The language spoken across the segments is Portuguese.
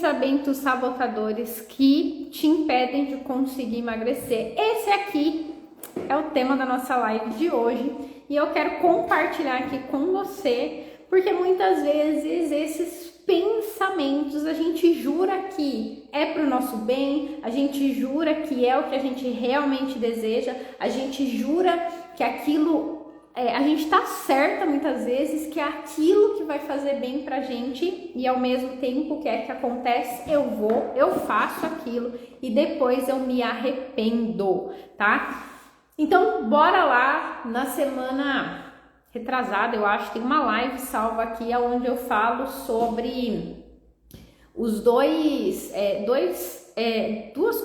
pensamentos sabotadores que te impedem de conseguir emagrecer. Esse aqui é o tema da nossa live de hoje e eu quero compartilhar aqui com você, porque muitas vezes esses pensamentos a gente jura que é para o nosso bem, a gente jura que é o que a gente realmente deseja, a gente jura que aquilo a gente tá certa muitas vezes que é aquilo que vai fazer bem pra gente e ao mesmo tempo que acontece, eu faço aquilo e depois eu me arrependo, tá? Então, bora lá. Na semana retrasada, eu acho, tem uma live salva aqui onde eu falo sobre os duas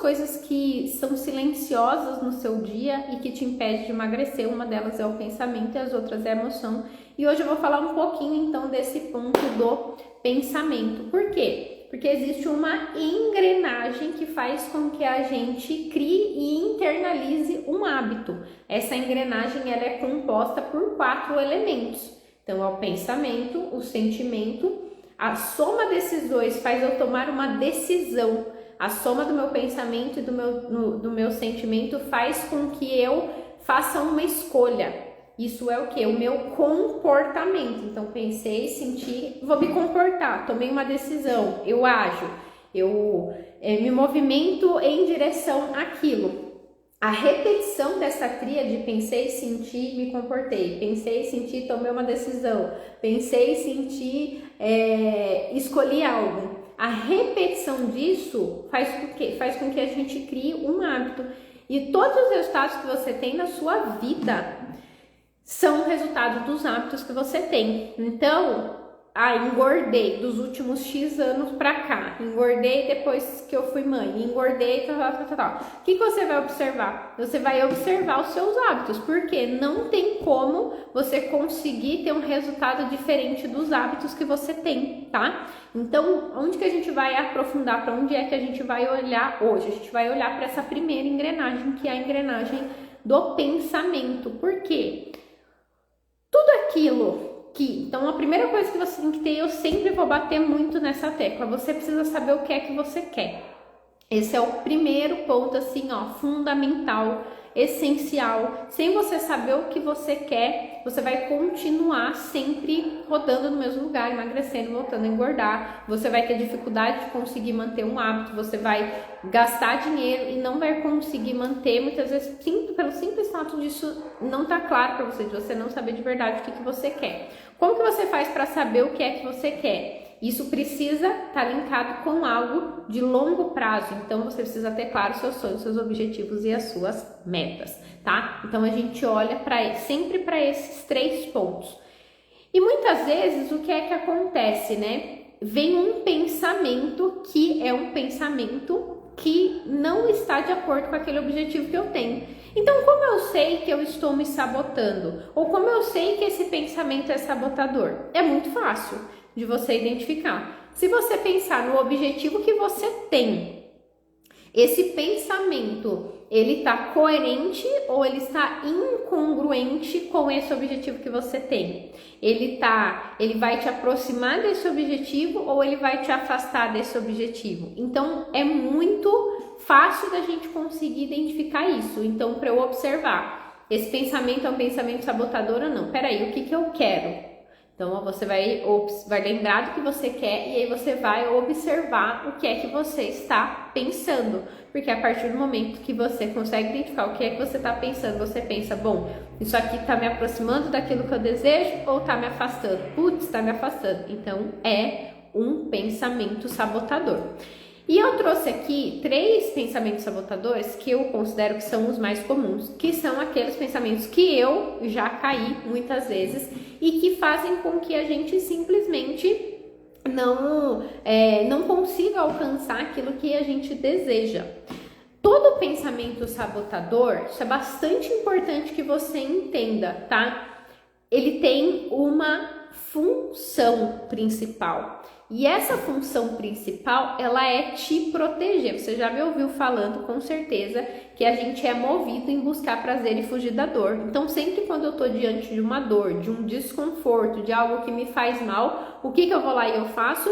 coisas que são silenciosas no seu dia e que te impede de emagrecer. Uma delas é o pensamento e as outras é a emoção. E hoje eu vou falar um pouquinho então desse ponto do pensamento. Por quê? Porque existe uma engrenagem que faz com que a gente crie e internalize um hábito. Essa engrenagem ela é composta por 4 elementos. Então é o pensamento, o sentimento, a soma desses dois faz eu tomar uma decisão. A soma do meu pensamento e do meu sentimento faz com que eu faça uma escolha. Isso é o que? O meu comportamento. Então, pensei, senti, vou me comportar. Tomei uma decisão, eu ajo, eu me movimento em direção àquilo. A repetição dessa tríade, pensei, senti, me comportei. Pensei, senti, tomei uma decisão. Pensei, senti, escolhi algo. A repetição disso faz com que a gente crie um hábito. E todos os resultados que você tem na sua vida são resultado dos hábitos que você tem. Então, engordei dos últimos X anos pra cá, engordei depois que eu fui mãe, engordei, tal. O que você vai observar? Você vai observar os seus hábitos, porque não tem como você conseguir ter um resultado diferente dos hábitos que você tem, tá? Então, onde que a gente vai aprofundar? Para onde é que a gente vai olhar hoje? A gente vai olhar para essa primeira engrenagem, que é a engrenagem do pensamento. Por quê? Tudo aquilo então a primeira coisa que você tem que ter, eu sempre vou bater muito nessa tecla, você precisa saber o que é que você quer. Esse é o primeiro ponto, assim, fundamental, essencial. Sem você saber o que você quer, você vai continuar sempre rodando no mesmo lugar, emagrecendo, voltando a engordar. Você vai ter dificuldade de conseguir manter um hábito, você vai gastar dinheiro e não vai conseguir manter, muitas vezes, pelo simples fato disso não tá claro para você, de você não saber de verdade o que você quer. Como que você faz para saber o que é que você quer? Isso precisa estar linkado com algo de longo prazo, então você precisa ter claro seus sonhos, seus objetivos e as suas metas, tá? Então a gente olha sempre para esses 3 pontos. E muitas vezes o que é que acontece, né? Vem um pensamento que é um pensamento que não está de acordo com aquele objetivo que eu tenho. Então, como eu sei que eu estou me sabotando? Ou como eu sei que esse pensamento é sabotador? É muito fácil de você identificar. Se você pensar no objetivo que você tem, esse pensamento, ele está coerente ou ele está incongruente com esse objetivo que você tem? Ele vai te aproximar desse objetivo ou ele vai te afastar desse objetivo? Então, é muito fácil da gente conseguir identificar isso. Então, para eu observar, esse pensamento é um pensamento sabotador ou não? Peraí, o que eu quero? Então, você vai lembrar do que você quer e aí você vai observar o que é que você está pensando. Porque a partir do momento que você consegue identificar o que é que você está pensando, você pensa, bom, isso aqui está me aproximando daquilo que eu desejo ou está me afastando? Putz, está me afastando. Então, é um pensamento sabotador. E eu trouxe aqui 3 pensamentos sabotadores que eu considero que são os mais comuns, que são aqueles pensamentos que eu já caí muitas vezes e que fazem com que a gente simplesmente não consiga alcançar aquilo que a gente deseja. Todo pensamento sabotador, isso é bastante importante que você entenda, tá? Ele tem uma função principal. E essa função principal, ela é te proteger. Você já me ouviu falando, com certeza, que a gente é movido em buscar prazer e fugir da dor. Então, sempre quando eu tô diante de uma dor, de um desconforto, de algo que me faz mal, o que eu vou lá e eu faço?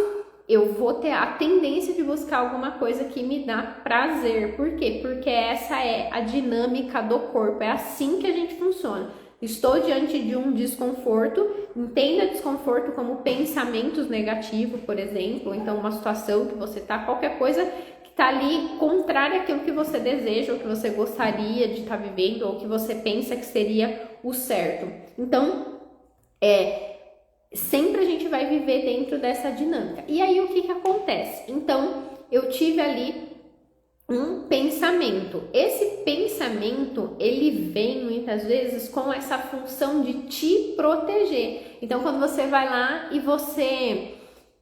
eu vou ter a tendência de buscar alguma coisa que me dá prazer. Por quê? Porque essa é a dinâmica do corpo, é assim que a gente funciona. Estou diante de um desconforto, entenda desconforto como pensamentos negativos, por exemplo, então uma situação que você tá, qualquer coisa que tá ali contrária àquilo que você deseja, ou que você gostaria de estar vivendo, ou que você pensa que seria o certo. Então, sempre a gente vai viver dentro dessa dinâmica. E aí o que acontece? Então, eu tive ali um pensamento. Esse pensamento, ele vem muitas vezes com essa função de te proteger. Então, quando você vai lá e você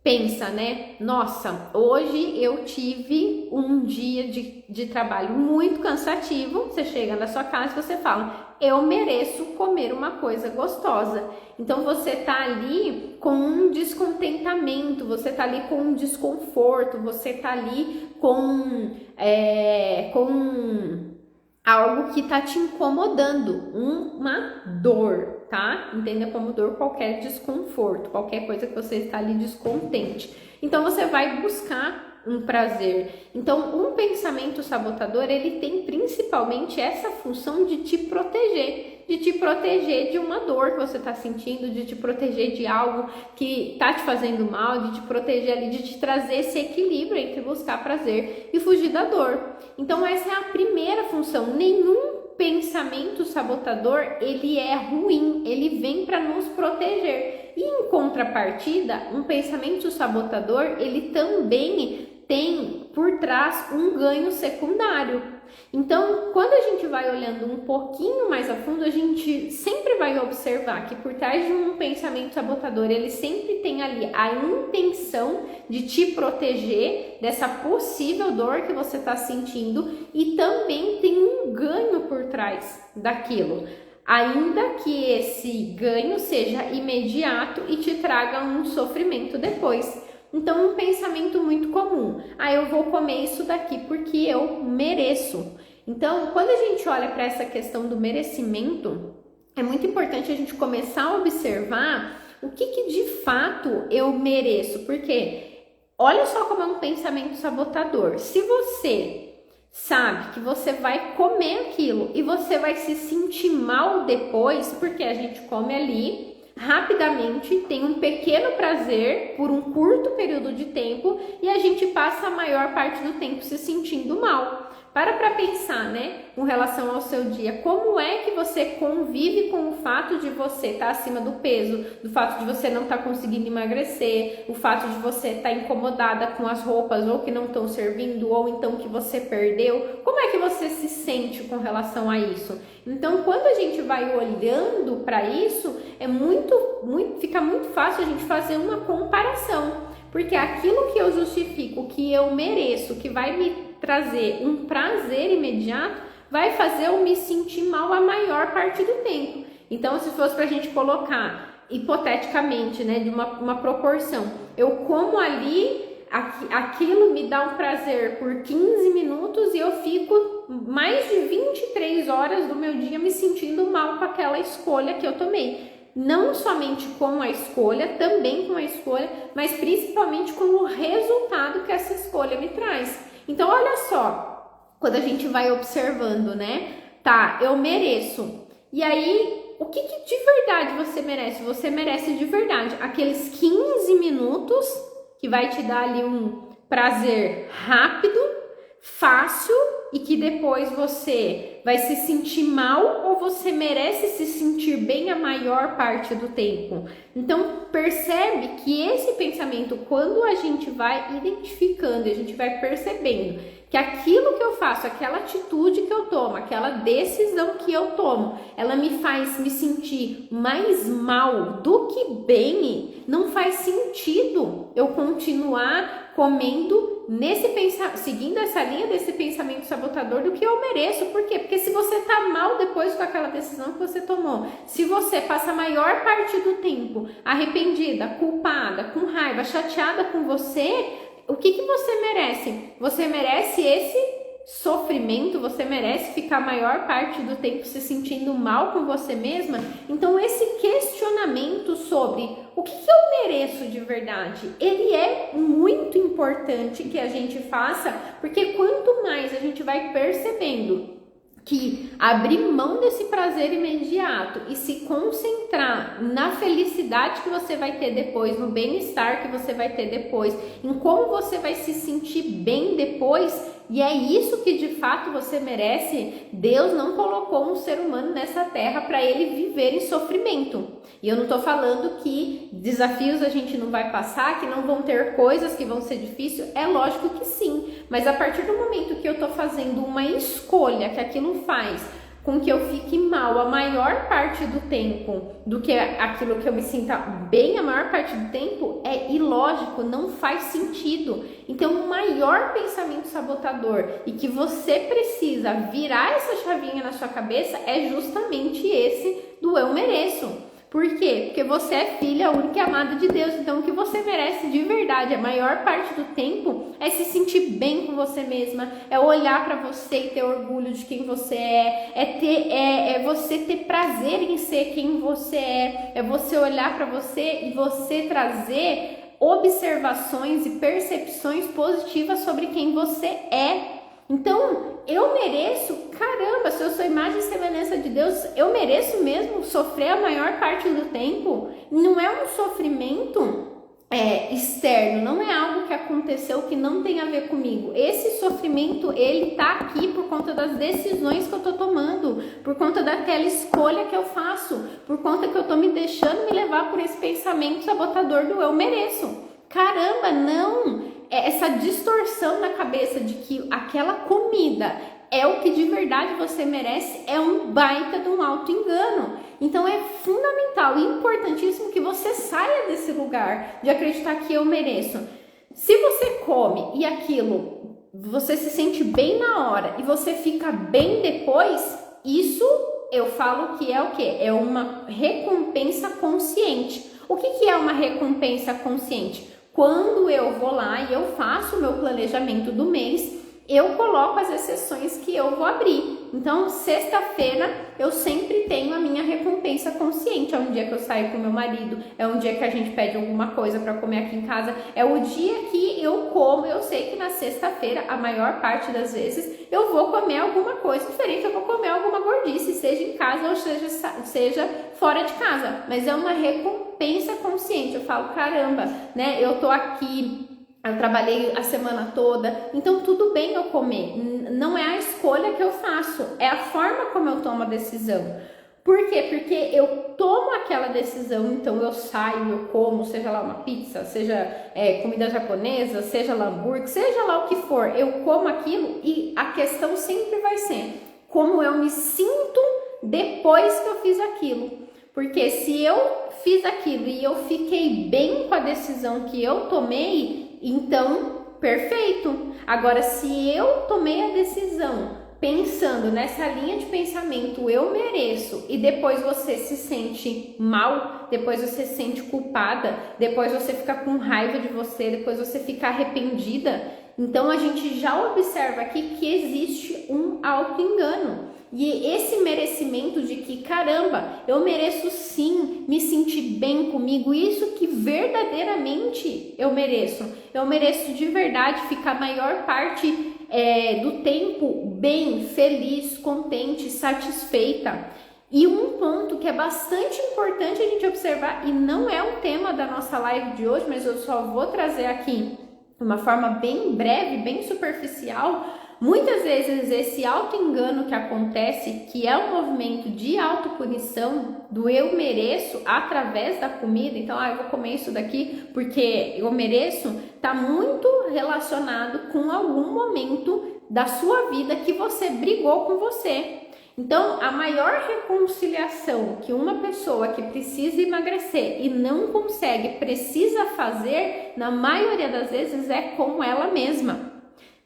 pensa, né? Nossa, hoje eu tive um dia de trabalho muito cansativo. Você chega na sua casa e você fala, eu mereço comer uma coisa gostosa. Então você tá ali com um descontentamento, você tá ali com um desconforto, você tá ali com algo que tá te incomodando, uma dor, tá? Entenda como dor qualquer desconforto, qualquer coisa que você está ali descontente. Então você vai buscar um prazer. Então um pensamento sabotador, ele tem principalmente essa função de te proteger de uma dor que você está sentindo, de te proteger de algo que está te fazendo mal, de te proteger ali, de te trazer esse equilíbrio entre buscar prazer e fugir da dor. Então essa é a primeira função. Nenhum pensamento sabotador, ele é ruim, ele vem para nos proteger. E em contrapartida, um pensamento sabotador, ele também tem por trás um ganho secundário. Então, quando a gente vai olhando um pouquinho mais a fundo, a gente sempre vai observar que por trás de um pensamento sabotador, ele sempre tem ali a intenção de te proteger dessa possível dor que você está sentindo, e também tem um ganho por trás daquilo, ainda que esse ganho seja imediato e te traga um sofrimento depois. Então, um pensamento muito comum, eu vou comer isso daqui porque eu mereço. Então, quando a gente olha para essa questão do merecimento, é muito importante a gente começar a observar o que de fato eu mereço, porque olha só como é um pensamento sabotador. Se você sabe que você vai comer aquilo e você vai se sentir mal depois, porque a gente come ali rapidamente, tem um pequeno prazer por um curto período de tempo e a gente passa a maior parte do tempo se sentindo mal. Para pensar, né, com relação ao seu dia, como é que você convive com o fato de você estar acima do peso, do fato de você não estar conseguindo emagrecer, o fato de você estar incomodada com as roupas ou que não estão servindo, ou então que você perdeu, como é que você se sente com relação a isso? Então, quando a gente vai olhando para isso, fica muito fácil a gente fazer uma comparação, porque aquilo que eu justifico, que eu mereço, que vai me trazer um prazer imediato, vai fazer eu me sentir mal a maior parte do tempo. Então, se fosse pra gente colocar hipoteticamente, né, de uma proporção, eu como ali, aquilo me dá um prazer por 15 minutos e eu fico mais de 23 horas do meu dia me sentindo mal com aquela escolha que eu tomei. Não somente com a escolha, também com a escolha, mas principalmente com o resultado que essa escolha me traz. Então, olha só, quando a gente vai observando, né? Tá, eu mereço. E aí, o que de verdade você merece? Você merece de verdade aqueles 15 minutos que vai te dar ali um prazer rápido, fácil, e que depois você vai se sentir mal, ou você merece se sentir bem a maior parte do tempo? Então percebe que esse pensamento, quando a gente vai identificando, a gente vai percebendo que aquilo que eu faço, aquela atitude que eu tomo, aquela decisão que eu tomo, ela me faz me sentir mais mal do que bem, não faz sentido eu continuar comendo seguindo essa linha desse pensamento sabotador do que eu mereço. Por quê? Porque se você tá mal depois com aquela decisão que você tomou, se você passa a maior parte do tempo arrependida, culpada, com raiva, chateada com você, o que você merece? Você merece sofrimento, você merece ficar a maior parte do tempo se sentindo mal com você mesma. Então esse questionamento sobre o que eu mereço de verdade, ele é muito importante que a gente faça, porque quanto mais a gente vai percebendo que abrir mão desse prazer imediato e se concentrar na felicidade que você vai ter depois, no bem-estar que você vai ter depois, em como você vai se sentir bem depois, e é isso que de fato você merece. Deus não colocou um ser humano nessa terra para ele viver em sofrimento. E eu não estou falando que desafios a gente não vai passar, que não vão ter coisas que vão ser difíceis. É lógico que sim, mas a partir do momento que eu estou fazendo uma escolha, que aquilo faz com que eu fique mal a maior parte do tempo do que aquilo que eu me sinta bem a maior parte do tempo, é ilógico, não faz sentido. Então o maior pensamento sabotador e que você precisa virar essa chavinha na sua cabeça é justamente esse do eu mereço. Por quê? Porque você é filha única e amada de Deus. Então o que você merece de verdade, a maior parte do tempo, é se sentir bem com você mesma, é olhar para você e ter orgulho de quem você é você ter prazer em ser quem você é você olhar para você e você trazer observações e percepções positivas sobre quem você é. Então, eu mereço, caramba, se eu sou imagem e semelhança de Deus, eu mereço mesmo sofrer a maior parte do tempo. Não é um sofrimento externo, não é algo que aconteceu que não tem a ver comigo. Esse sofrimento, ele tá aqui por conta das decisões que eu tô tomando, por conta daquela escolha que eu faço, por conta que eu tô me deixando me levar por esse pensamento sabotador do eu mereço. Caramba, não! Essa distorção na cabeça de que aquela comida é o que de verdade você merece é um baita de um auto-engano. Então é fundamental e importantíssimo que você saia desse lugar de acreditar que eu mereço. Se você come e aquilo, você se sente bem na hora e você fica bem depois, isso eu falo que é o quê? É uma recompensa consciente. O que é uma recompensa consciente? Quando eu vou lá e eu faço o meu planejamento do mês, eu coloco as exceções que eu vou abrir. Então, sexta-feira eu sempre tenho a minha recompensa consciente. É um dia que eu saio com meu marido, é um dia que a gente pede alguma coisa para comer aqui em casa, é o dia que eu como. Eu sei que na sexta-feira, a maior parte das vezes, eu vou comer alguma coisa diferente, eu vou comer alguma gordice, seja em casa ou seja fora de casa. Mas é uma recompensa consciente. Eu falo, caramba, né? Eu tô aqui, eu trabalhei a semana toda, então tudo bem eu comer. Não é a escolha que eu faço, é a forma como eu tomo a decisão. Por quê? Porque eu tomo aquela decisão, então eu saio, eu como, seja lá uma pizza, seja comida japonesa, seja lá hambúrguer, seja lá o que for, eu como aquilo e a questão sempre vai ser como eu me sinto depois que eu fiz aquilo. Porque se eu fiz aquilo e eu fiquei bem com a decisão que eu tomei, então perfeito. Agora, se eu tomei a decisão pensando nessa linha de pensamento, eu mereço, e depois você se sente mal, depois você se sente culpada, depois você fica com raiva de você, depois você fica arrependida, então a gente já observa aqui que existe um auto-engano. E esse merecimento de que, caramba, eu mereço sim me sentir bem comigo, isso que verdadeiramente eu mereço. Eu mereço de verdade ficar a maior parte do tempo bem, feliz, contente, satisfeita. E um ponto que é bastante importante a gente observar, e não é um tema da nossa live de hoje, mas eu só vou trazer aqui de uma forma bem breve, bem superficial. Muitas vezes esse auto-engano que acontece, que é um movimento de autopunição, do eu mereço através da comida, então eu vou comer isso daqui porque eu mereço, está muito relacionado com algum momento da sua vida que você brigou com você. Então, a maior reconciliação que uma pessoa que precisa emagrecer e não consegue, precisa fazer, na maioria das vezes, é com ela mesma.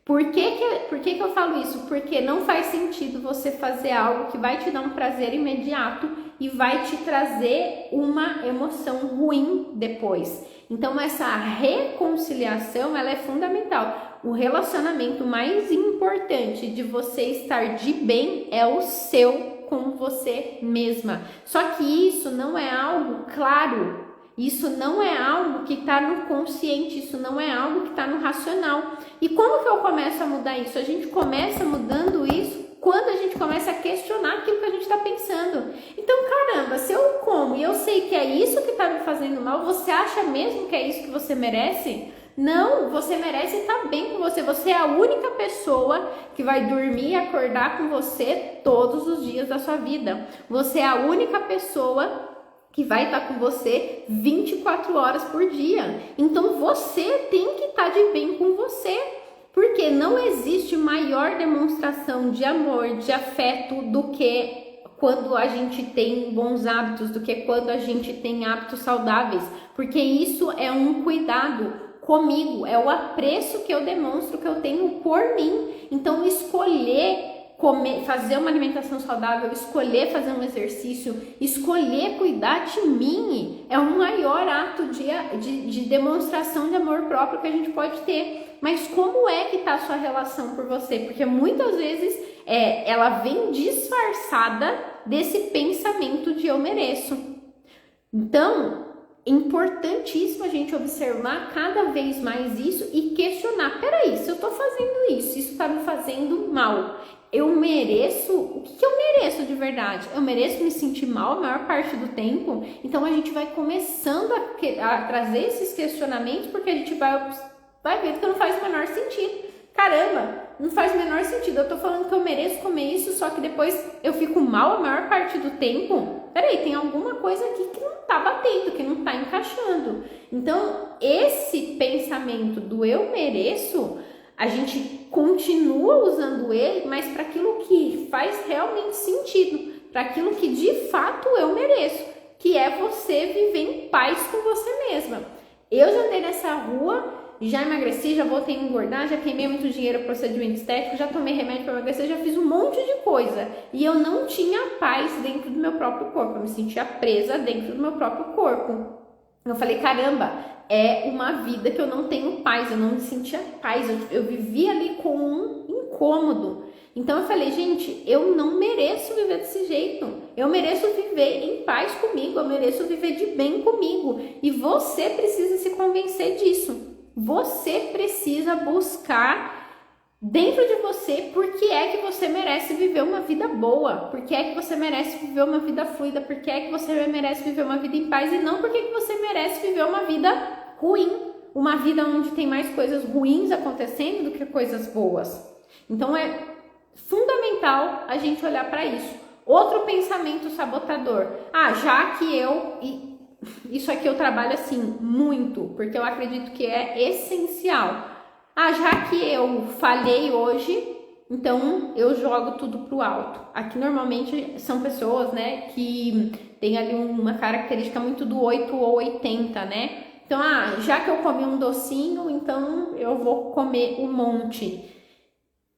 Por que eu falo isso? Porque não faz sentido você fazer algo que vai te dar um prazer imediato e vai te trazer uma emoção ruim depois. Então essa reconciliação, ela é fundamental. O relacionamento mais importante de você estar de bem é o seu com você mesma. Só que isso não é algo claro, isso não é algo que está no consciente, isso não é algo que está no racional. E como que eu começo a mudar isso? A gente começa mudando isso quando a gente começa a questionar aquilo que a gente está pensando. Então, caramba, se eu como e eu sei que é isso que está me fazendo mal, você acha mesmo que é isso que você merece? Não, você merece estar bem com você. Você é a única pessoa que vai dormir e acordar com você todos os dias da sua vida. Você é a única pessoa que vai estar com você 24 horas por dia. Então, você tem que estar de bem com você. Porque não existe maior demonstração de amor, de afeto do que quando a gente tem bons hábitos, do que quando a gente tem hábitos saudáveis. Porque isso é um cuidado comigo, é o apreço que eu demonstro que eu tenho por mim. Então, escolher comer, fazer uma alimentação saudável, escolher fazer um exercício, escolher cuidar de mim é o maior ato de demonstração de amor próprio que a gente pode ter. Mas como é que está a sua relação por você? Porque muitas vezes ela vem disfarçada desse pensamento de eu mereço. Então, é importantíssimo a gente observar cada vez mais isso e questionar. Peraí, se eu estou fazendo isso está me fazendo mal. Eu mereço, o que eu mereço de verdade? Eu mereço me sentir mal a maior parte do tempo? Então a gente vai começando a trazer esses questionamentos, porque a gente vai ver que não faz o menor sentido. Caramba, não faz o menor sentido. Eu tô falando que eu mereço comer isso, só que depois eu fico mal a maior parte do tempo. Peraí, tem alguma coisa aqui que não tá batendo, que não tá encaixando. Então, esse pensamento do eu mereço, a gente continua usando ele, mas para aquilo que faz realmente sentido, para aquilo que de fato eu mereço, que é você viver em paz com você mesma. Eu já andei nessa rua, já emagreci, já voltei a engordar, já queimei muito dinheiro para procedimento estético, já tomei remédio para emagrecer, já fiz um monte de coisa. E eu não tinha paz dentro do meu próprio corpo, eu me sentia presa dentro do meu próprio corpo. Eu falei, caramba, é uma vida que eu não tenho paz, eu não me sentia paz, eu vivia ali com um incômodo. Então eu falei, gente, eu não mereço viver desse jeito, eu mereço viver em paz comigo, eu mereço viver de bem comigo. E você precisa se convencer disso, você precisa buscar dentro de você por que é que você merece viver uma vida boa, por que é que você merece viver uma vida fluida, por que é que você merece viver uma vida em paz e não por que você merece viver uma vida ruim, uma vida onde tem mais coisas ruins acontecendo do que coisas boas. Então é fundamental a gente olhar para isso. Outro pensamento sabotador, já que isso aqui eu trabalho assim muito, porque eu acredito que é essencial. Já que eu falhei hoje, então eu jogo tudo pro alto. Aqui normalmente são pessoas, né, que tem ali uma característica muito do 8 ou 80, né? Então, já que eu comi um docinho, então eu vou comer um monte.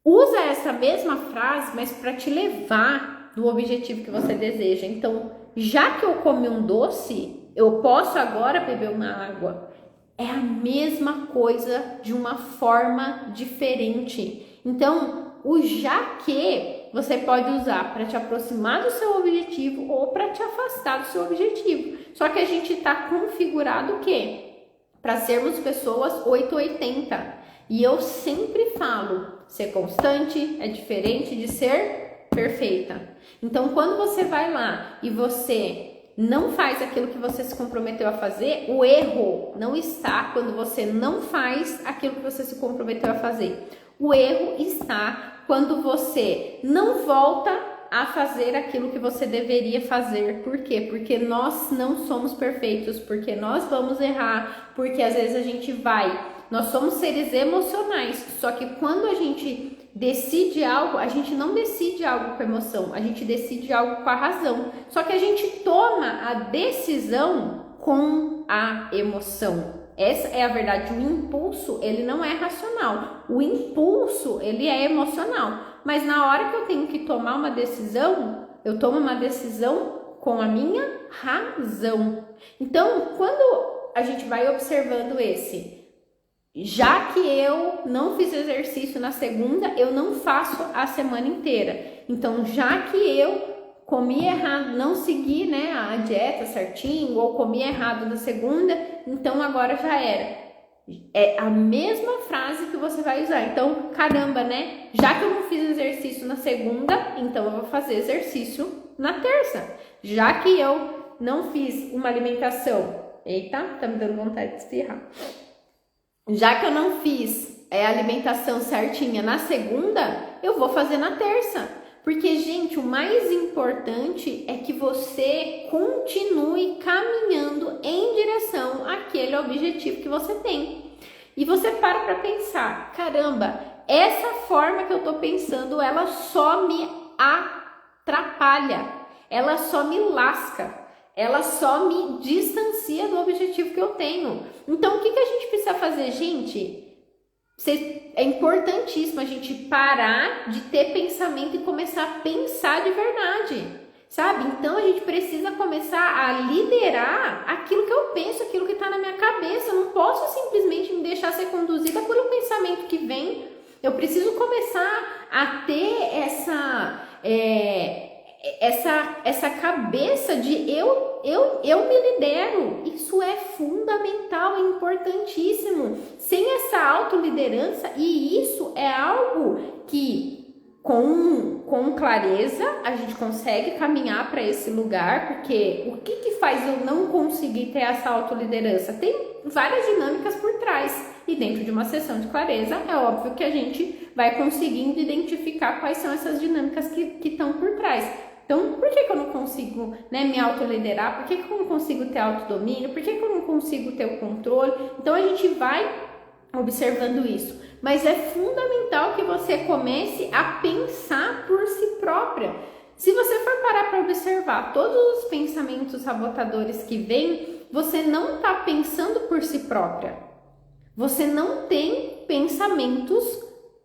Usa essa mesma frase, mas para te levar do objetivo que você deseja. Então, já que eu comi um doce, eu posso agora beber uma água. É a mesma coisa de uma forma diferente. Então, o já que você pode usar para te aproximar do seu objetivo ou para te afastar do seu objetivo. Só que a gente está configurado o quê? Para sermos pessoas 880. E eu sempre falo, ser constante é diferente de ser perfeita. Então, quando você vai lá e você não faz aquilo que você se comprometeu a fazer, o erro não está quando você não faz aquilo que você se comprometeu a fazer. O erro está quando você não volta a fazer aquilo que você deveria fazer. Por quê? Porque nós não somos perfeitos, porque nós vamos errar, porque às vezes a gente nós somos seres emocionais, só que quando a gente decide algo, a gente não decide algo com emoção, a gente decide algo com a razão. Só que a gente toma a decisão com a emoção. Essa é a verdade. O impulso, ele não é racional. O impulso, ele é emocional. Mas na hora que eu tenho que tomar uma decisão, eu tomo uma decisão com a minha razão. Então, quando a gente vai observando esse. Já que eu não fiz exercício na segunda, eu não faço a semana inteira. Então, já que eu comi errado, não segui, né, a dieta certinho, ou comi errado na segunda, então agora já era. É a mesma frase que você vai usar. Então, caramba, né? Já que eu não fiz exercício na segunda, então eu vou fazer exercício na terça. Já que eu não fiz uma alimentação... Eita, tá me dando vontade de espirrar. Já que eu não fiz a alimentação certinha na segunda, eu vou fazer na terça. Porque, gente, o mais importante é que você continue caminhando em direção àquele objetivo que você tem. E você para pensar, caramba, essa forma que eu tô pensando, ela só me atrapalha, ela só me lasca, ela só me distancia do objetivo que eu tenho. Então, o que a gente precisa fazer, gente? É importantíssimo a gente parar de ter pensamento e começar a pensar de verdade, sabe? Então a gente precisa começar a liderar aquilo que eu penso, aquilo que está na minha cabeça. Eu não posso simplesmente me deixar ser conduzida pelo pensamento que vem. Eu preciso começar a ter essa cabeça de eu me lidero. Isso é fundamental, é importantíssimo. Sem essa autoliderança, e isso é algo que com clareza a gente consegue caminhar para esse lugar, porque o que faz eu não conseguir ter essa autoliderança? Tem várias dinâmicas por trás, e dentro de uma sessão de clareza é óbvio que a gente vai conseguindo identificar quais são essas dinâmicas que estão por trás. Então, por que eu não consigo, né, me autoliderar? Por que eu não consigo ter autodomínio? Por que eu não consigo ter o controle? Então, a gente vai observando isso. Mas é fundamental que você comece a pensar por si própria. Se você for parar para observar todos os pensamentos sabotadores que vêm, você não está pensando por si própria. Você não tem pensamentos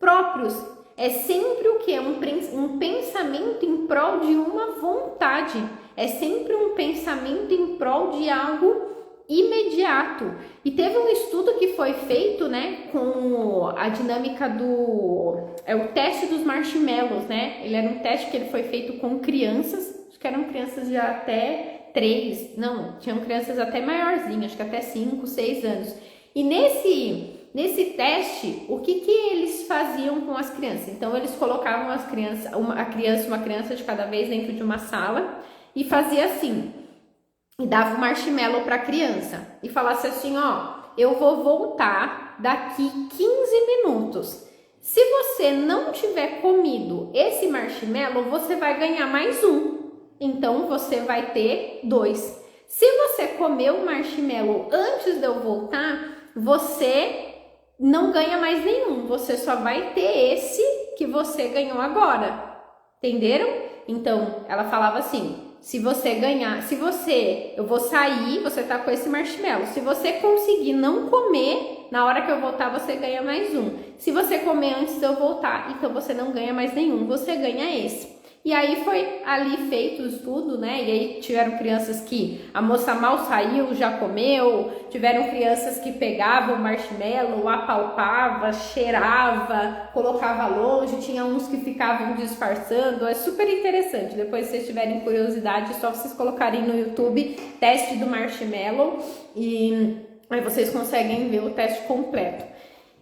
próprios. É sempre o que? Um pensamento em prol de uma vontade. É sempre um pensamento em prol de algo imediato. E teve um estudo que foi feito, né, com a dinâmica o teste dos marshmallows, né? Ele era um teste que ele foi feito com crianças, acho que eram crianças de até 3, não, tinham crianças até maiorzinhas, acho que até 5, 6 anos. E nesse teste, o que eles faziam com as crianças? Então, eles colocavam uma criança de cada vez dentro de uma sala e fazia assim, e dava um marshmallow para a criança e falasse assim, ó, eu vou voltar daqui 15 minutos. Se você não tiver comido esse marshmallow, você vai ganhar mais um. Então, você vai ter 2. Se você comer o marshmallow antes de eu voltar, você não ganha mais nenhum, você só vai ter esse que você ganhou agora, entenderam? Então, ela falava assim, eu vou sair, você tá com esse marshmallow, se você conseguir não comer, na hora que eu voltar você ganha mais um, se você comer antes de eu voltar, então você não ganha mais nenhum, você ganha esse. E aí foi ali feito o estudo, né? E aí tiveram crianças que a moça mal saiu, já comeu. Tiveram crianças que pegavam o marshmallow, apalpava, cheirava, colocava longe. Tinha uns que ficavam disfarçando. É super interessante. Depois, se vocês tiverem curiosidade, é só vocês colocarem no YouTube teste do marshmallow. E aí vocês conseguem ver o teste completo.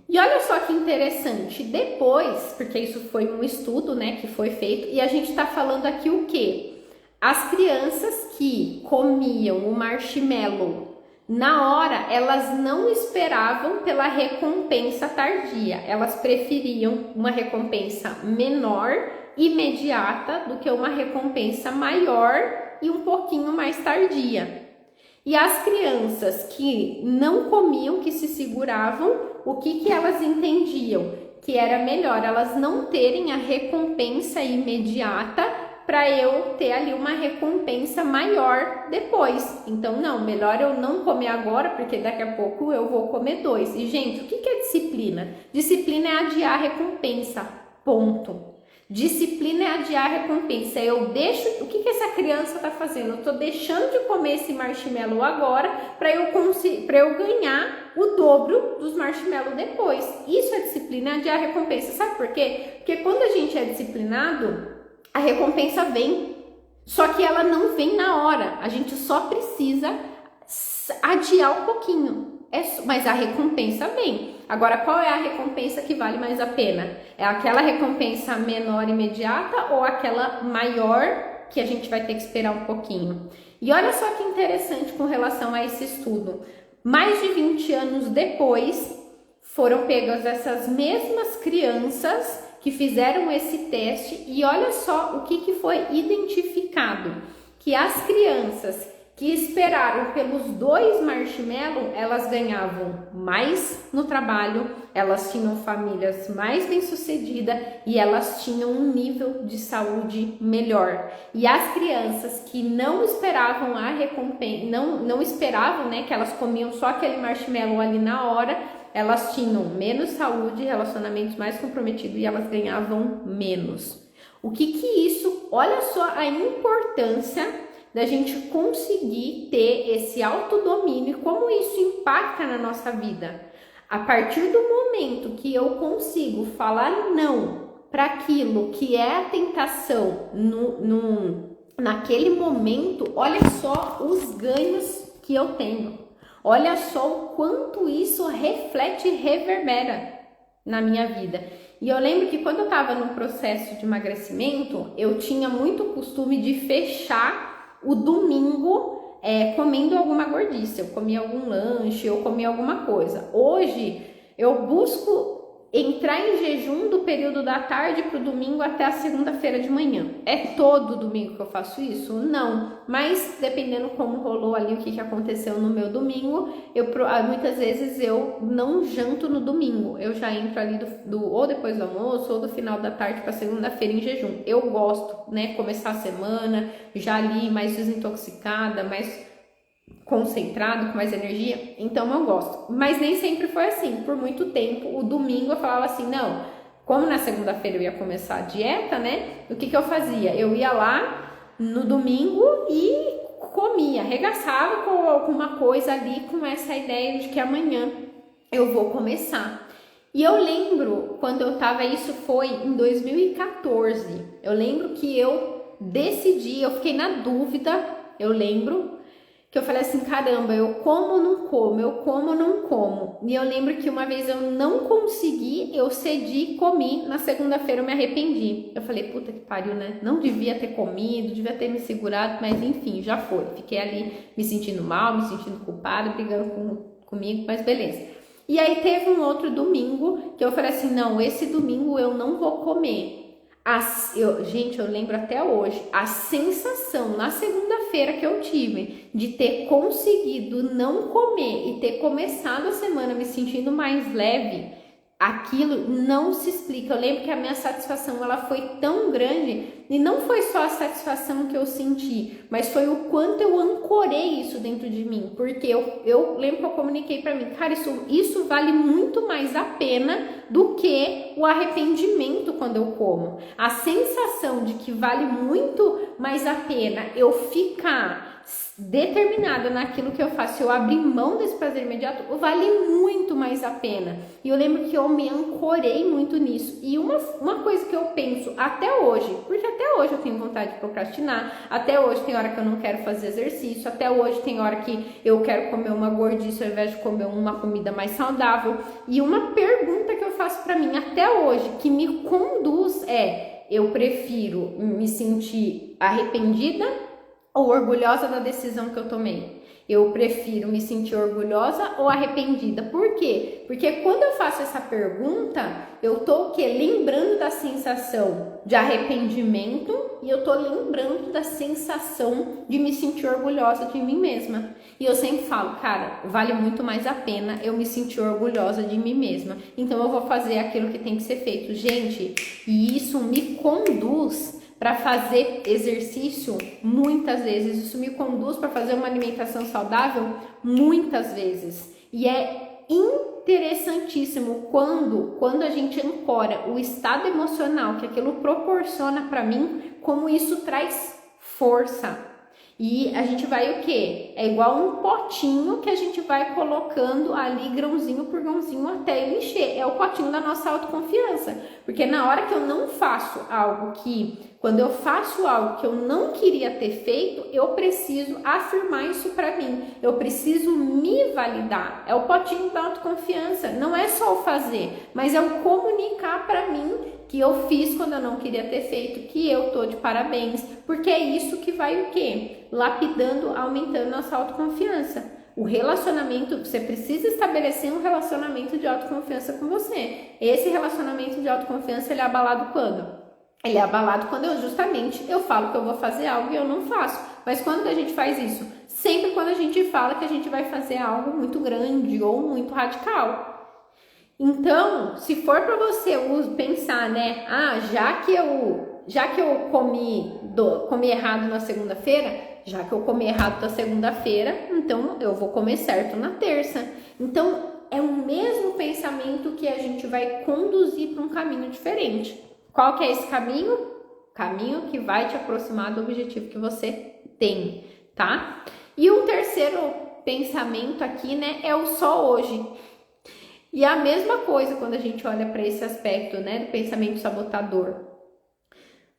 E olha só que interessante, depois, porque isso foi um estudo, né, que foi feito, e a gente tá falando aqui o quê? As crianças que comiam o marshmallow na hora, elas não esperavam pela recompensa tardia, elas preferiam uma recompensa menor, imediata, do que uma recompensa maior e um pouquinho mais tardia. E as crianças que não comiam, que se seguravam, o que elas entendiam? Que era melhor elas não terem a recompensa imediata para eu ter ali uma recompensa maior depois. Então, não, melhor eu não comer agora, porque daqui a pouco eu vou comer 2. E, gente, o que é disciplina? Disciplina é adiar a recompensa, ponto. Disciplina é adiar a recompensa. Eu deixo. O que essa criança está fazendo? Eu estou deixando de comer esse marshmallow agora para eu ganhar o dobro dos marshmallows depois. Isso é disciplina, é adiar a recompensa. Sabe por quê? Porque quando a gente é disciplinado, a recompensa vem. Só que ela não vem na hora. A gente só precisa adiar um pouquinho. Mas a recompensa vem. Agora, qual é a recompensa que vale mais a pena? É aquela recompensa menor imediata ou aquela maior que a gente vai ter que esperar um pouquinho? E olha só que interessante com relação a esse estudo. Mais de 20 anos depois, foram pegas essas mesmas crianças que fizeram esse teste e olha só o que foi identificado. Que as crianças que esperaram pelos 2 marshmallows, elas ganhavam mais no trabalho, elas tinham famílias mais bem-sucedidas e elas tinham um nível de saúde melhor. E as crianças que não esperavam a recompensa, não esperavam, né, que elas comiam só aquele marshmallow ali na hora, elas tinham menos saúde, relacionamentos mais comprometidos e elas ganhavam menos. O que isso, olha só a importância da gente conseguir ter esse autodomínio e como isso impacta na nossa vida. A partir do momento que eu consigo falar não para aquilo que é a tentação naquele momento, olha só os ganhos que eu tenho. Olha só o quanto isso reflete e reverbera na minha vida. E eu lembro que quando eu estava no processo de emagrecimento, eu tinha muito costume de fechar o domingo comendo alguma gordice, eu comia algum lanche, eu comia alguma coisa. Hoje eu busco entrar em jejum do período da tarde para o domingo até a segunda-feira de manhã. É todo domingo que eu faço isso? Não, mas dependendo como rolou ali, o que aconteceu no meu domingo, muitas vezes eu não janto no domingo, eu já entro ali ou depois do almoço ou do final da tarde para segunda-feira em jejum. Eu gosto, né, começar a semana já ali mais desintoxicada, mais concentrado, com mais energia, então eu gosto. Mas nem sempre foi assim. Por muito tempo, o domingo eu falava assim, não, como na segunda-feira eu ia começar a dieta, né? O que eu fazia? Eu ia lá no domingo e comia, arregaçava com alguma coisa ali, com essa ideia de que amanhã eu vou começar. E eu lembro, quando eu tava, isso foi em 2014, eu lembro que eu decidi, eu fiquei na dúvida, eu lembro, que eu falei assim, caramba, eu como ou não como, eu como ou não como. E eu lembro que uma vez eu não consegui, eu cedi, comi, na segunda-feira eu me arrependi. Eu falei, puta que pariu, né? Não devia ter comido, devia ter me segurado, mas enfim, já foi. Fiquei ali me sentindo mal, me sentindo culpada, brigando comigo, mas beleza. E aí teve um outro domingo que eu falei assim, não, esse domingo eu não vou comer. Gente, eu lembro até hoje, a sensação na segunda-feira que eu tive de ter conseguido não comer e ter começado a semana me sentindo mais leve, aquilo não se explica. Eu lembro que a minha satisfação ela foi tão grande e não foi só a satisfação que eu senti, mas foi o quanto eu ancorei isso dentro de mim, porque eu lembro que eu comuniquei para mim, cara, isso vale muito mais a pena do que o arrependimento quando eu como. A sensação de que vale muito mais a pena eu ficar determinada naquilo que eu faço, eu abrir mão desse prazer imediato, vale muito mais a pena. E eu lembro que eu me ancorei muito nisso. E uma coisa que eu penso até hoje, porque até hoje eu tenho vontade de procrastinar, até hoje tem hora que eu não quero fazer exercício, até hoje tem hora que eu quero comer uma gordice ao invés de comer uma comida mais saudável. E uma pergunta que eu faço pra mim até hoje, que me conduz eu prefiro me sentir arrependida ou orgulhosa da decisão que eu tomei? Eu prefiro me sentir orgulhosa ou arrependida? Por quê? Porque quando eu faço essa pergunta, eu tô o quê? Lembrando da sensação de arrependimento e eu tô lembrando da sensação de me sentir orgulhosa de mim mesma. E eu sempre falo, cara, vale muito mais a pena eu me sentir orgulhosa de mim mesma. Então eu vou fazer aquilo que tem que ser feito. Gente, e isso me conduz para fazer exercício muitas vezes, isso me conduz para fazer uma alimentação saudável muitas vezes, e é interessantíssimo quando a gente ancora o estado emocional que aquilo proporciona para mim, como isso traz força. E a gente vai o quê? É igual um potinho que a gente vai colocando ali grãozinho por grãozinho até ele encher. É o potinho da nossa autoconfiança. Porque na hora que eu não faço algo quando eu faço algo que eu não queria ter feito, eu preciso afirmar isso para mim. Eu preciso me validar. É o potinho da autoconfiança. Não é só o fazer, mas é o comunicar para mim que eu fiz quando eu não queria ter feito, que eu tô de parabéns, porque é isso que vai o quê? Lapidando, aumentando nossa autoconfiança. O relacionamento, você precisa estabelecer um relacionamento de autoconfiança com você. Esse relacionamento de autoconfiança, ele é abalado quando? Ele é abalado quando eu falo que eu vou fazer algo e eu não faço. Mas quando que a gente faz isso? Sempre quando a gente fala que a gente vai fazer algo muito grande ou muito radical. Então, se for para você pensar, né? Já que eu comi errado na segunda-feira, já que eu comi errado na segunda-feira, então eu vou comer certo na terça. Então, é o mesmo pensamento que a gente vai conduzir para um caminho diferente. Qual que é esse caminho? Caminho que vai te aproximar do objetivo que você tem, tá? E um terceiro pensamento aqui, né, é o só hoje. E a mesma coisa quando a gente olha para esse aspecto, né, do pensamento sabotador.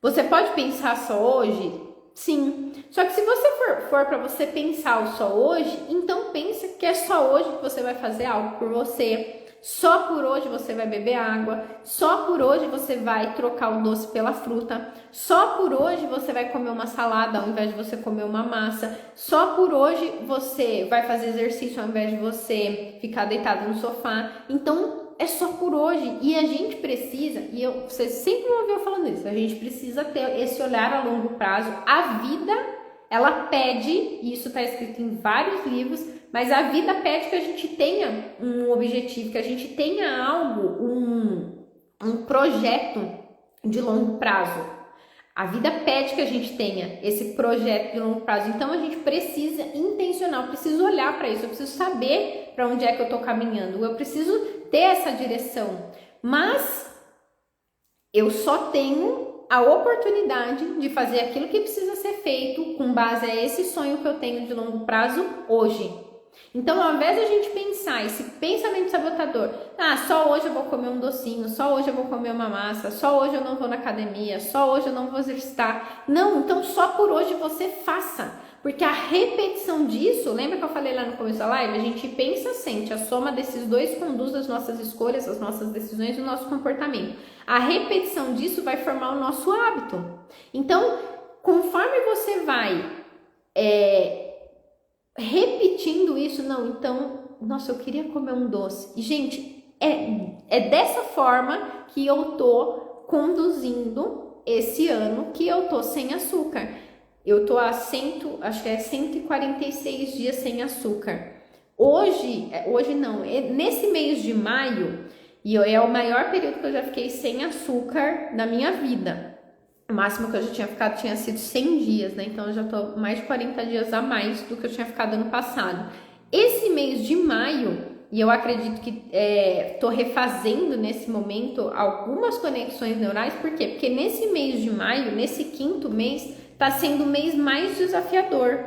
Você pode pensar só hoje? Sim. Só que se você for para você pensar o só hoje, então pensa que é só hoje que você vai fazer algo por você. Só por hoje você vai beber água, só por hoje você vai trocar o doce pela fruta, só por hoje você vai comer uma salada ao invés de você comer uma massa, só por hoje você vai fazer exercício ao invés de você ficar deitado no sofá. Então é só por hoje e a gente precisa, você sempre me ouviu falando isso, a gente precisa ter esse olhar a longo prazo. A vida, ela pede, e isso está escrito em vários livros, mas a vida pede que a gente tenha um objetivo, que a gente tenha algo, um projeto de longo prazo. A vida pede que a gente tenha esse projeto de longo prazo. Então a gente precisa intencionar, eu preciso olhar para isso, eu preciso saber para onde é que eu estou caminhando, eu preciso ter essa direção. Mas eu só tenho a oportunidade de fazer aquilo que precisa ser feito com base a esse sonho que eu tenho de longo prazo hoje. Então, ao invés de a gente pensar esse pensamento sabotador, só hoje eu vou comer um docinho, só hoje eu vou comer uma massa, só hoje eu não vou na academia, só hoje eu não vou exercitar. Não, então só por hoje você faça. Porque a repetição disso, lembra que eu falei lá no começo da live? A gente pensa, sente, a soma desses dois conduz as nossas escolhas, as nossas decisões e o nosso comportamento. A repetição disso vai formar o nosso hábito. Então, conforme você vai repetindo isso, nossa, eu queria comer um doce. E, gente, é dessa forma que eu tô conduzindo esse ano que eu tô sem açúcar. Eu tô há 146 dias sem açúcar. Hoje não, nesse mês de maio, e é o maior período que eu já fiquei sem açúcar na minha vida. O máximo que eu já tinha ficado tinha sido 100 dias, né? Então eu já tô mais de 40 dias a mais do que eu tinha ficado ano passado. Esse mês de maio, e eu acredito que tô refazendo nesse momento algumas conexões neurais, por quê? Porque nesse mês de maio, nesse quinto mês, tá sendo o mês mais desafiador.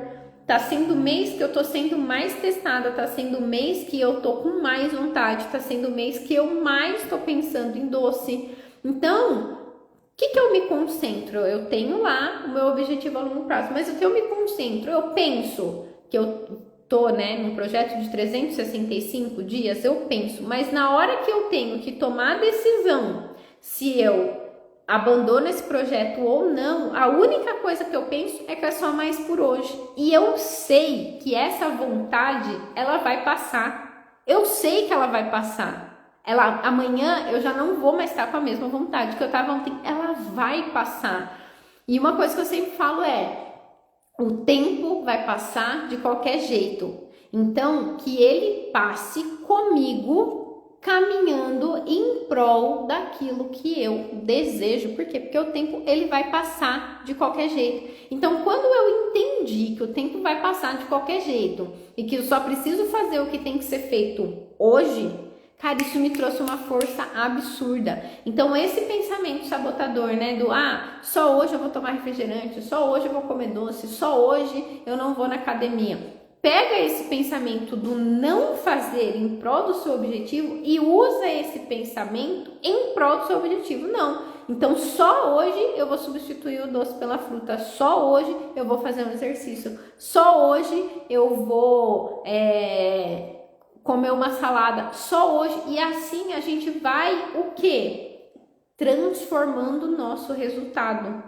Tá sendo o mês que eu tô sendo mais testada, tá sendo o mês que eu tô com mais vontade, tá sendo o mês que eu mais tô pensando em doce. Então, o que eu me concentro? Eu tenho lá o meu objetivo a longo prazo, mas o que eu me concentro? Eu penso que eu tô, num projeto de 365 dias, eu penso, mas na hora que eu tenho que tomar a decisão, se eu abandono esse projeto ou não, a única coisa que eu penso é que é só mais por hoje. E eu sei que essa vontade, ela vai passar. Eu sei que ela vai passar. Amanhã eu já não vou mais estar com a mesma vontade que eu estava ontem. Ela vai passar. E uma coisa que eu sempre falo o tempo vai passar de qualquer jeito. Então, que ele passe comigo caminhando em prol daquilo que eu desejo. Por quê? Porque o tempo, ele vai passar de qualquer jeito. Então, quando eu entendi que o tempo vai passar de qualquer jeito e que eu só preciso fazer o que tem que ser feito hoje, Cara, isso me trouxe uma força absurda. Então, esse pensamento sabotador, né? Do, só hoje eu vou tomar refrigerante, só hoje eu vou comer doce, só hoje eu não vou na academia. Pega esse pensamento do não fazer em prol do seu objetivo e usa esse pensamento em prol do seu objetivo. Não. Então, só hoje eu vou substituir o doce pela fruta. Só hoje eu vou fazer um exercício. Só hoje eu vou comer uma salada. Só hoje. E assim a gente vai o quê? Transformando o nosso resultado.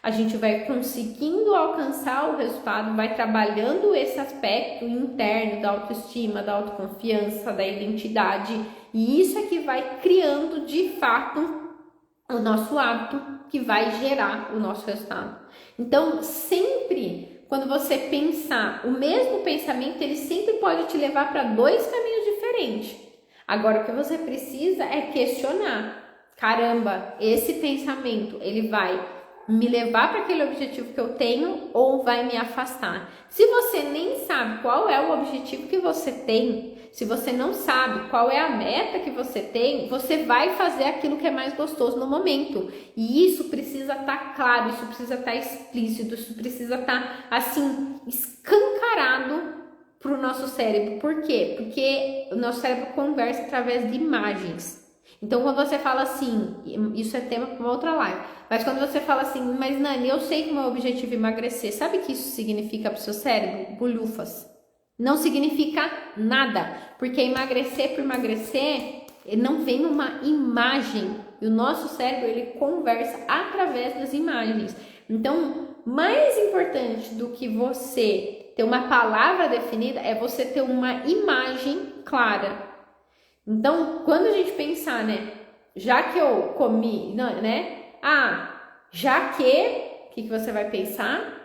A gente vai conseguindo alcançar o resultado, vai trabalhando esse aspecto interno da autoestima, da autoconfiança, da identidade. E isso é que vai criando de fato o nosso hábito que vai gerar o nosso resultado. Então, sempre quando você pensar o mesmo pensamento, ele sempre pode te levar para dois caminhos diferentes. Agora, o que você precisa é questionar. Caramba, esse pensamento, ele vai me levar para aquele objetivo que eu tenho ou vai me afastar? Se você nem sabe qual é o objetivo que você tem, se você não sabe qual é a meta que você tem, você vai fazer aquilo que é mais gostoso no momento. E isso precisa estar claro, isso precisa estar explícito, isso precisa estar assim, escancarado para o nosso cérebro. Por quê? Porque o nosso cérebro conversa através de imagens. Então, quando você fala assim, isso é tema para uma outra live, mas quando você fala assim, mas Nani, eu sei que o meu objetivo é emagrecer, sabe o que isso significa para o seu cérebro? Bolhufas. Não significa nada, porque emagrecer por emagrecer, não vem uma imagem, e o nosso cérebro, ele conversa através das imagens. Então, mais importante do que você ter uma palavra definida, é você ter uma imagem clara. Então, quando a gente pensar, né, já que eu comi, né, já que, o que você vai pensar?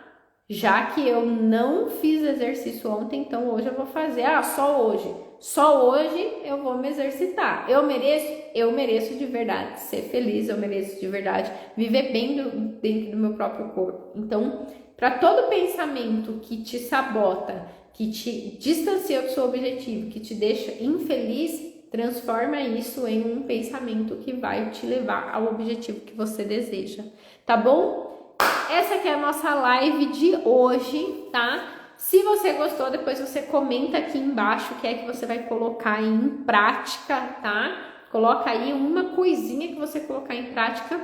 Já que eu não fiz exercício ontem, então hoje eu vou fazer, só hoje eu vou me exercitar. Eu mereço de verdade ser feliz, eu mereço de verdade viver bem dentro do meu próprio corpo. Então, para todo pensamento que te sabota, que te distancia do seu objetivo, que te deixa infeliz, transforma isso em um pensamento que vai te levar ao objetivo que você deseja, tá bom? Essa aqui é a nossa live de hoje, tá? Se você gostou, depois você comenta aqui embaixo o que é que você vai colocar em prática, tá? Coloca aí uma coisinha que você colocar em prática,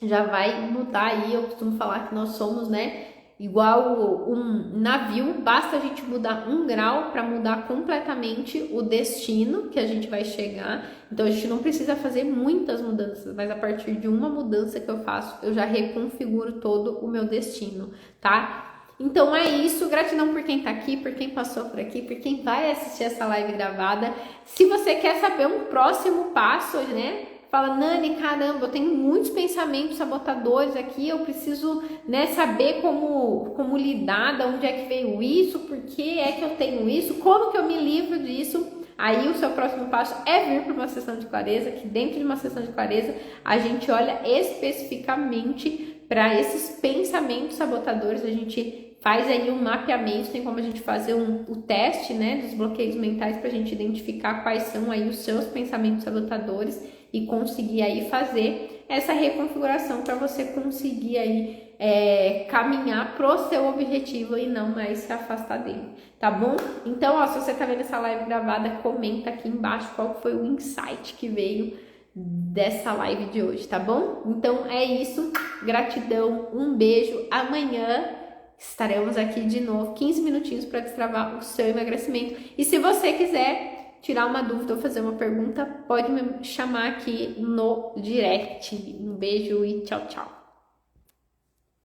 já vai mudar aí. Eu costumo falar que nós somos, né, igual um navio, basta a gente mudar 1 grau para mudar completamente o destino que a gente vai chegar. Então a gente não precisa fazer muitas mudanças, mas a partir de uma mudança que eu faço, eu já reconfiguro todo o meu destino, tá? Então é isso, gratidão por quem tá aqui, por quem passou por aqui, por quem vai assistir essa live gravada. Se você quer saber um próximo passo, né? Fala, Nani, caramba, eu tenho muitos pensamentos sabotadores aqui, eu preciso, né, saber como lidar, de onde é que veio isso, por que é que eu tenho isso, como que eu me livro disso. Aí o seu próximo passo é vir para uma sessão de clareza, que dentro de uma sessão de clareza a gente olha especificamente para esses pensamentos sabotadores, a gente faz aí um mapeamento, tem como a gente fazer o teste, né, dos bloqueios mentais para a gente identificar quais são aí os seus pensamentos sabotadores e conseguir aí fazer essa reconfiguração para você conseguir aí caminhar pro seu objetivo e não mais se afastar dele, tá bom? Então, ó, se você tá vendo essa live gravada, comenta aqui embaixo qual foi o insight que veio dessa live de hoje, tá bom? Então é isso, gratidão, um beijo, amanhã estaremos aqui de novo, 15 minutinhos para destravar o seu emagrecimento. E se você quiser tirar uma dúvida ou fazer uma pergunta, pode me chamar aqui no direct. Um beijo e tchau, tchau.